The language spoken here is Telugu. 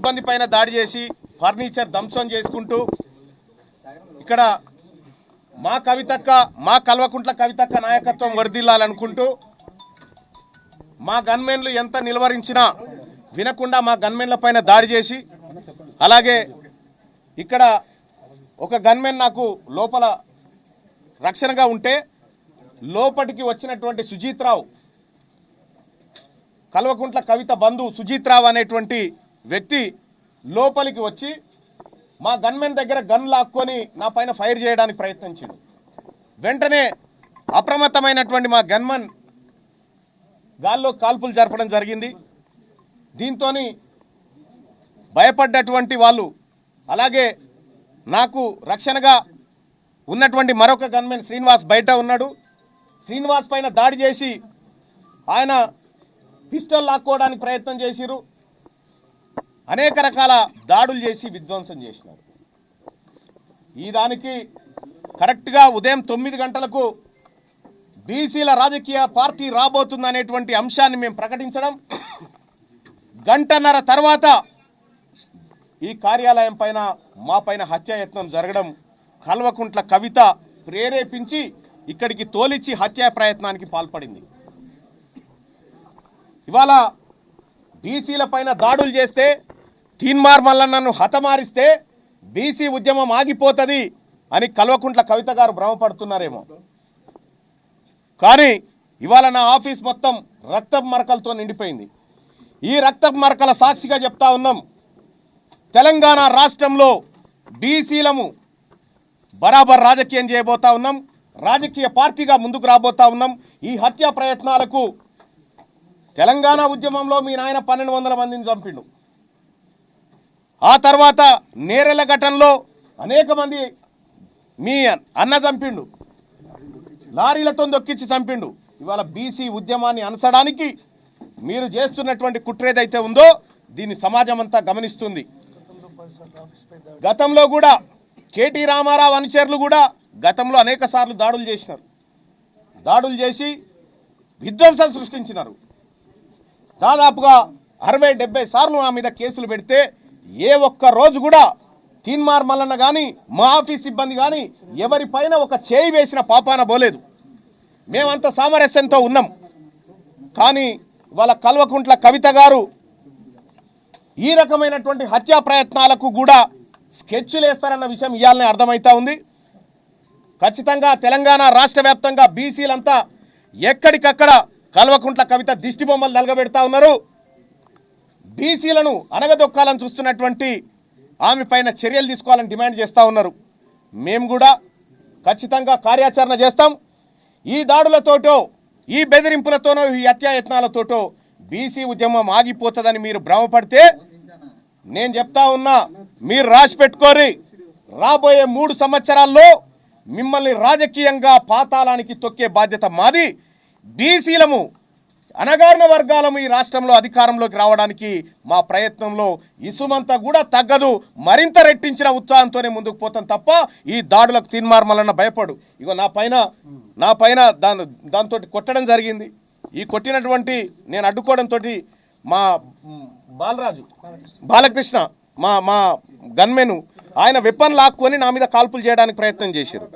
సిబ్బంది పైన దాడి చేసి ఫర్నిచర్ ధ్వంసం చేసుకుంటూ ఇక్కడ మా కవితక్క, మా కల్వకుంట్ల కవితక్క నాయకత్వం వర్ధిల్లాలనుకుంటూ మా గన్మెన్లు ఎంత నిలువరించినా వినకుండా మా గన్మెన్ల పైన దాడి చేసి, అలాగే ఇక్కడ ఒక గన్మెన్ నాకు లోపల రక్షణగా ఉంటే లోపటికి వచ్చినటువంటి సుజీత్ రావు, కల్వకుంట్ల కవిత బంధువు సుజీత్ రావు అనేటువంటి వ్యక్తి లోపలికి వచ్చి మా గన్మెన్ దగ్గర గన్ లాక్కొని నా పైన ఫైర్ చేయడానికి ప్రయత్నించాడు. వెంటనే అప్రమత్తమైనటువంటి మా గన్మెన్ గాల్లో కాల్పులు జరపడం జరిగింది. దీంతో భయపడ్డటువంటి వాళ్ళు, అలాగే నాకు రక్షణగా ఉన్నటువంటి మరొక గన్మెన్ శ్రీనివాస్ బయట ఉన్నాడు. శ్రీనివాస్ పైన దాడి చేసి ఆయన పిస్టల్ లాక్కోవడానికి ప్రయత్నం చేసిరు. అనేక రకాల దాడులు చేసి విధ్వంసం చేసినారు. ఈ దానికి కరెక్ట్గా ఉదయం 9 గంటలకు బీసీల రాజకీయ పార్టీ రాబోతుందనేటువంటి అంశాన్ని మేము ప్రకటించడం, గంటన్నర తర్వాత ఈ కార్యాలయం పైన మా పైన హత్యాయత్నం జరగడం, కల్వకుంట్ల కవిత ప్రేరేపించి ఇక్కడికి తోలిచ్చి హత్యా ప్రయత్నానికి పాల్పడింది. ఇవాళ బీసీల పైన దాడులు చేస్తే, తీన్మార్ మల్లన్నను హతమారిస్తే బీసీ ఉద్యమం ఆగిపోతుంది అని కల్వకుంట్ల కవిత గారు భ్రమపడుతున్నారేమో. కానీ ఇవాళ నా ఆఫీస్ మొత్తం రక్తపు మరకలతో నిండిపోయింది. ఈ రక్తపు మరకల సాక్షిగా చెప్తా ఉన్నాం, తెలంగాణ రాష్ట్రంలో బీసీలము బరాబర్ రాజకీయం చేయబోతా ఉన్నాం, రాజకీయ పార్టీగా ముందుకు రాబోతా ఉన్నాం. ఈ హత్యా ప్రయత్నాలకు తెలంగాణ ఉద్యమంలో మీ నాయన 1200 మందిని చంపిండు. ఆ తర్వాత నేరెల ఘటనలో అనేక మంది మీ అన్న చంపిండు, లారీలతో దొక్కించి చంపిండు. ఇవాళ బీసీ ఉద్యమాన్ని అనసడానికి మీరు చేస్తున్నటువంటి కుట్ర ఏదైతే ఉందో దీన్ని సమాజం అంతా గమనిస్తుంది. గతంలో కూడా కేటీ రామారావు అనుచరులు కూడా గతంలో అనేక సార్లు దాడులు చేసినారు. దాడులు చేసి విధ్వంసం సృష్టించినారు. దాదాపుగా 60-70 సార్లు నా మీద కేసులు పెడితే ఏ ఒక్క రోజు కూడా తీన్మార్ మల్లన్న కానీ మా ఆఫీస్ సిబ్బంది కానీ ఎవరిపైన ఒక చేయి వేసిన పాపాన పోలేదు. మేమంత సామరస్యంతో ఉన్నాం. కానీ వాళ్ళ కల్వకుంట్ల కవిత గారు ఈ రకమైనటువంటి హత్యా ప్రయత్నాలకు కూడా స్కెచ్లు వేస్తారన్న విషయం ఇవాళనే అర్థమవుతా ఉంది. ఖచ్చితంగా తెలంగాణ రాష్ట్ర వ్యాప్తంగా బీసీలంతా ఎక్కడికక్కడ కల్వకుంట్ల కవిత దిష్టి బొమ్మలు నలగబెడతా ఉన్నారు. బీసీలను అనగదొక్కాలని చూస్తున్నటువంటి ఆమె పైన చర్యలు తీసుకోవాలని డిమాండ్ చేస్తూ ఉన్నారు. మేము కూడా ఖచ్చితంగా కార్యాచరణ చేస్తాం. ఈ దాడులతోటో, ఈ బెదిరింపులతోనో, ఈ హత్యాయత్నాలతోటో బీసీ ఉద్యమం ఆగిపోతుందని మీరు భ్రమపడితే నేను చెప్తా ఉన్నా, మీరు రాసి పెట్టుకోరి, రాబోయే 3 సంవత్సరాల్లో మిమ్మల్ని రాజకీయంగా పాతాళానికి తొక్కే బాధ్యత మాది. బీసీలము అణగారిన వర్గాలము ఈ రాష్ట్రంలో అధికారంలోకి రావడానికి మా ప్రయత్నంలో ఇసుమంతా కూడా తగ్గదు. మరింత రెట్టించిన ఉత్సాహంతోనే ముందుకు పోతాం తప్ప ఈ దాడులకు తీన్మార్ మల్లన్న భయపడు. ఇగో నా పైన దాంతో కొట్టడం జరిగింది. ఈ కొట్టినటువంటి నేను అడ్డుకోవడంతో మా బాలకృష్ణ మా గన్మెను ఆయన వెపన్ లాక్కొని నా మీద కాల్పులు చేయడానికి ప్రయత్నం చేశారు.